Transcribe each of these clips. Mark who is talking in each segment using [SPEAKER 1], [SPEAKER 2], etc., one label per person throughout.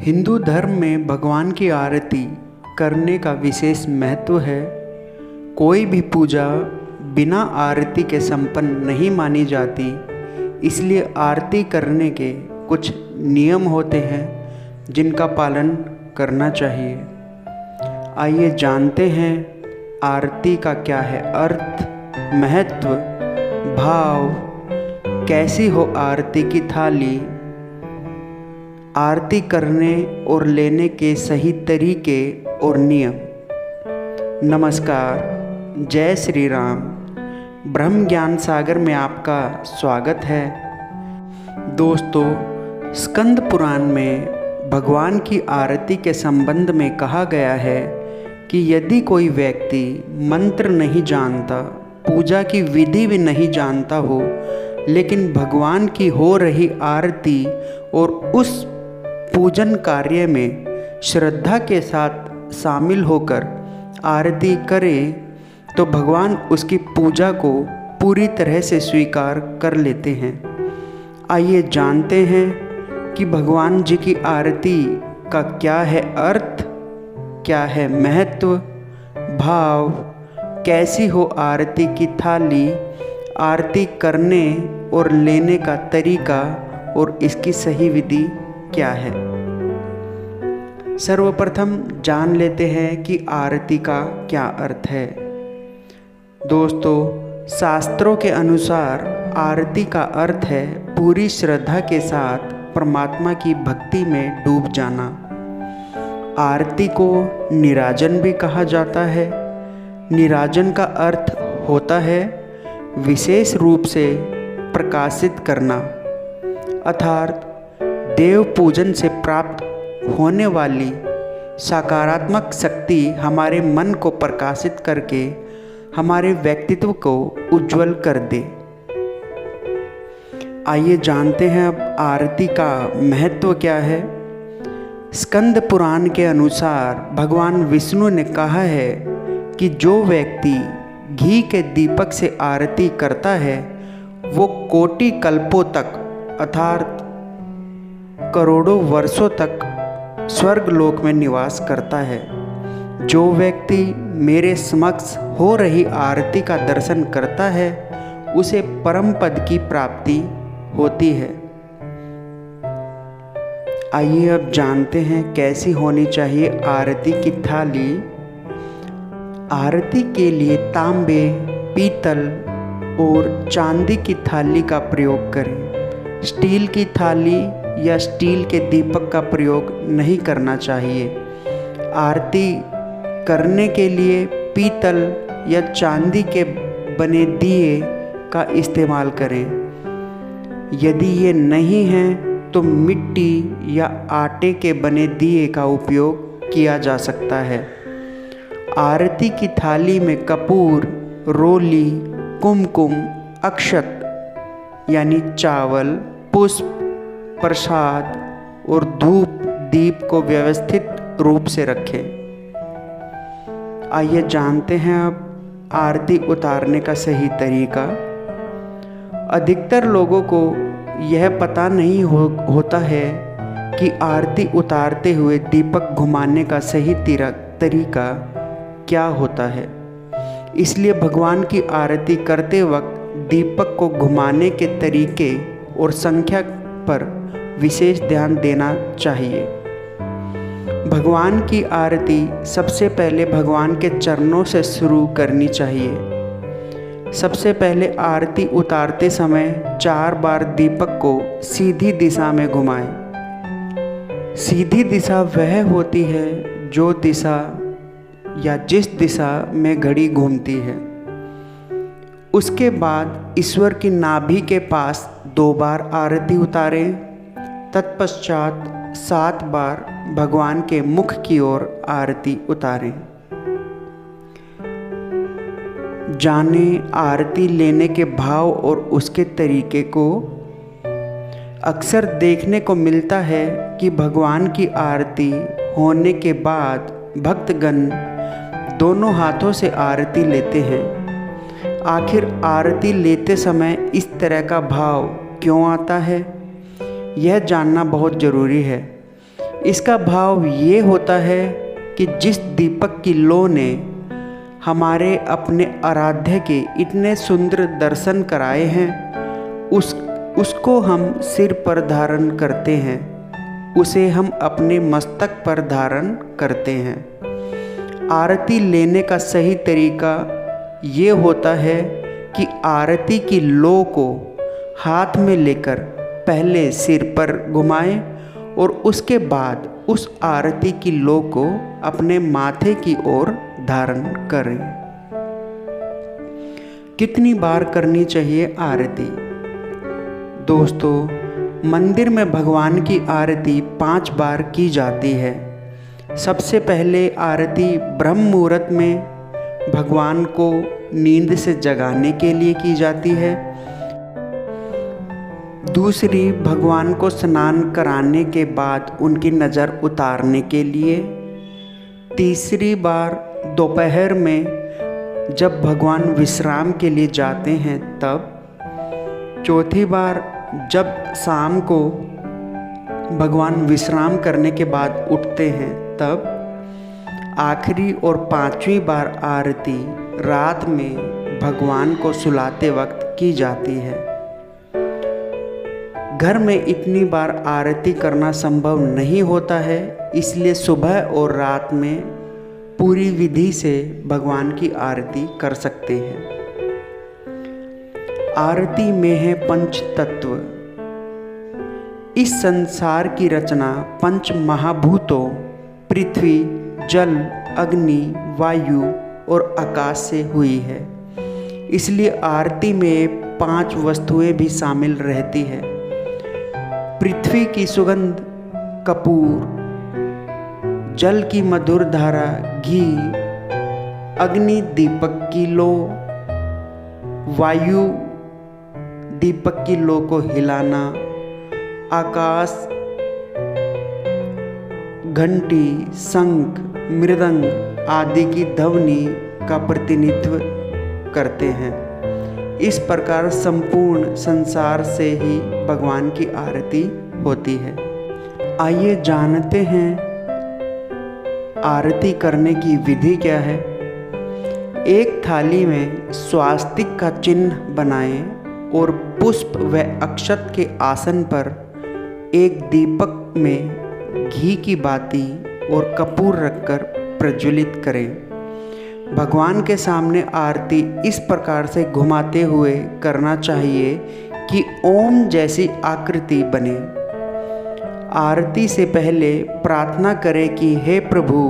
[SPEAKER 1] हिंदू धर्म में भगवान की आरती करने का विशेष महत्व है। कोई भी पूजा बिना आरती के संपन्न नहीं मानी जाती, इसलिए आरती करने के कुछ नियम होते हैं जिनका पालन करना चाहिए। आइए जानते हैं आरती का क्या है अर्थ, महत्व, भाव, कैसी हो आरती की थाली, आरती करने और लेने के सही तरीके और नियम। नमस्कार, जय श्री राम। ब्रह्म ज्ञान सागर में आपका स्वागत है। दोस्तों, स्कंद पुराण में भगवान की आरती के संबंध में कहा गया है कि यदि कोई व्यक्ति मंत्र नहीं जानता, पूजा की विधि भी नहीं जानता हो, लेकिन भगवान की हो रही आरती और उस पूजन कार्य में श्रद्धा के साथ शामिल होकर आरती करे तो भगवान उसकी पूजा को पूरी तरह से स्वीकार कर लेते हैं। आइए जानते हैं कि भगवान जी की आरती का क्या है अर्थ, क्या है महत्व, भाव, कैसी हो आरती की थाली, आरती करने और लेने का तरीका और इसकी सही विधि क्या है। सर्वप्रथम जान लेते हैं कि आरती का क्या अर्थ है। दोस्तों, शास्त्रों के अनुसार आरती का अर्थ है पूरी श्रद्धा के साथ परमात्मा की भक्ति में डूब जाना। आरती को निराजन भी कहा जाता है। निराजन का अर्थ होता है विशेष रूप से प्रकाशित करना, अर्थात देव पूजन से प्राप्त होने वाली सकारात्मक शक्ति हमारे मन को प्रकाशित करके हमारे व्यक्तित्व को उज्जवल कर दे। आइए जानते हैं अब आरती का महत्व क्या है। स्कंद पुराण के अनुसार भगवान विष्णु ने कहा है कि जो व्यक्ति घी के दीपक से आरती करता है वो कोटि कल्पों तक अर्थात करोड़ों वर्षों तक स्वर्ग लोक में निवास करता है। जो व्यक्ति मेरे समक्ष हो रही आरती का दर्शन करता है उसे परम पद की प्राप्ति होती है। आइए अब जानते हैं कैसी होनी चाहिए आरती की थाली। आरती के लिए तांबे, पीतल और चांदी की थाली का प्रयोग करें। स्टील की थाली या स्टील के दीपक का प्रयोग नहीं करना चाहिए। आरती करने के लिए पीतल या चांदी के बने दिए का इस्तेमाल करें। यदि ये नहीं है तो मिट्टी या आटे के बने दिए का उपयोग किया जा सकता है। आरती की थाली में कपूर, रोली, कुमकुम, अक्षत यानी चावल, पुष्प, प्रसाद और धूप दीप को व्यवस्थित रूप से रखें। आइए जानते हैं अब आरती उतारने का सही तरीका। अधिकतर लोगों को यह पता नहीं होता है कि आरती उतारते हुए दीपक घुमाने का सही तरीका क्या होता है। इसलिए भगवान की आरती करते वक्त दीपक को घुमाने के तरीके और संख्या पर विशेष ध्यान देना चाहिए। भगवान की आरती सबसे पहले भगवान के चरणों से शुरू करनी चाहिए। सबसे पहले आरती उतारते समय 4 बार दीपक को सीधी दिशा में घुमाएं। सीधी दिशा वह होती है जो दिशा या जिस दिशा में घड़ी घूमती है। उसके बाद ईश्वर की नाभि के पास 2 बार आरती उतारें। तत्पश्चात 7 बार भगवान के मुख की ओर आरती उतारें। जाने आरती लेने के भाव और उसके तरीके को। अक्सर देखने को मिलता है कि भगवान की आरती होने के बाद भक्तगण दोनों हाथों से आरती लेते हैं। आखिर आरती लेते समय इस तरह का भाव क्यों आता है, यह जानना बहुत ज़रूरी है। इसका भाव ये होता है कि जिस दीपक की लौ ने हमारे अपने आराध्य के इतने सुंदर दर्शन कराए हैं, उसको हम सिर पर धारण करते हैं, उसे हम अपने मस्तक पर धारण करते हैं। आरती लेने का सही तरीका ये होता है कि आरती की लौ को हाथ में लेकर पहले सिर पर घुमाएं और उसके बाद उस आरती की लौ को अपने माथे की ओर धारण करें। कितनी बार करनी चाहिए आरती? दोस्तों, मंदिर में भगवान की आरती 5 बार की जाती है। सबसे पहले आरती ब्रह्म मुहूर्त में भगवान को नींद से जगाने के लिए की जाती है। दूसरी, भगवान को स्नान कराने के बाद उनकी नज़र उतारने के लिए। तीसरी बार दोपहर में जब भगवान विश्राम के लिए जाते हैं तब। चौथी बार जब शाम को भगवान विश्राम करने के बाद उठते हैं तब। आखिरी और 5वीं बार आरती रात में भगवान को सुलाते वक्त की जाती है। घर में इतनी बार आरती करना संभव नहीं होता है, इसलिए सुबह और रात में पूरी विधि से भगवान की आरती कर सकते हैं। आरती में है पंच तत्व। इस संसार की रचना 5 महाभूतों पृथ्वी, जल, अग्नि, वायु और आकाश से हुई है। इसलिए आरती में 5 वस्तुएं भी शामिल रहती है। पृथ्वी की सुगंध कपूर, जल की मधुर धारा घी, अग्नि दीपक की लौ, वायु दीपक की लौ को हिलाना, आकाश घंटी, शंख, मृदंग आदि की ध्वनि का प्रतिनिधित्व करते हैं। इस प्रकार संपूर्ण संसार से ही भगवान की आरती होती है। आइए जानते हैं आरती करने की विधि क्या है। एक थाली में स्वास्तिक का चिन्ह बनाएं और पुष्प व अक्षत के आसन पर एक दीपक में घी की बाती और कपूर रखकर प्रज्वलित करें। भगवान के सामने आरती इस प्रकार से घुमाते हुए करना चाहिए कि ओम जैसी आकृति बने। आरती से पहले प्रार्थना करें कि हे प्रभु,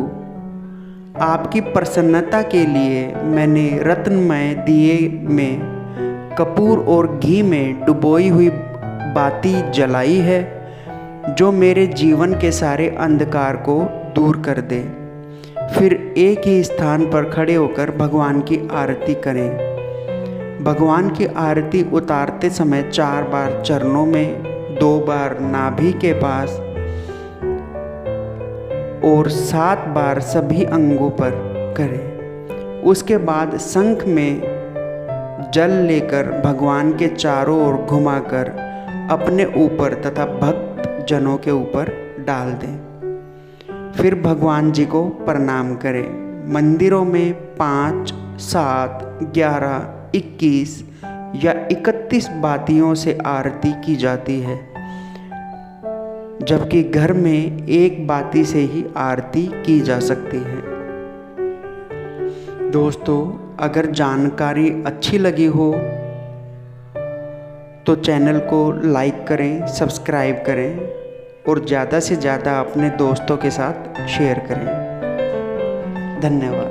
[SPEAKER 1] आपकी प्रसन्नता के लिए मैंने रत्नमय दिए में कपूर और घी में डुबोई हुई बाती जलाई है, जो मेरे जीवन के सारे अंधकार को दूर कर दे। फिर एक ही स्थान पर खड़े होकर भगवान की आरती करें। भगवान की आरती उतारते समय 4 बार चरणों में, 2 बार नाभि के पास और 7 बार सभी अंगों पर करें। उसके बाद शंख में जल लेकर भगवान के चारों ओर घुमाकर अपने ऊपर तथा भक्त जनों के ऊपर डाल दें। फिर भगवान जी को प्रणाम करें। मंदिरों में 5, 7, 11, 21 या 31 बातियों से आरती की जाती है, जबकि घर में एक बाती से ही आरती की जा सकती है। दोस्तों, अगर जानकारी अच्छी लगी हो तो चैनल को लाइक करें, सब्सक्राइब करें और ज़्यादा से ज़्यादा अपने दोस्तों के साथ शेयर करें। धन्यवाद।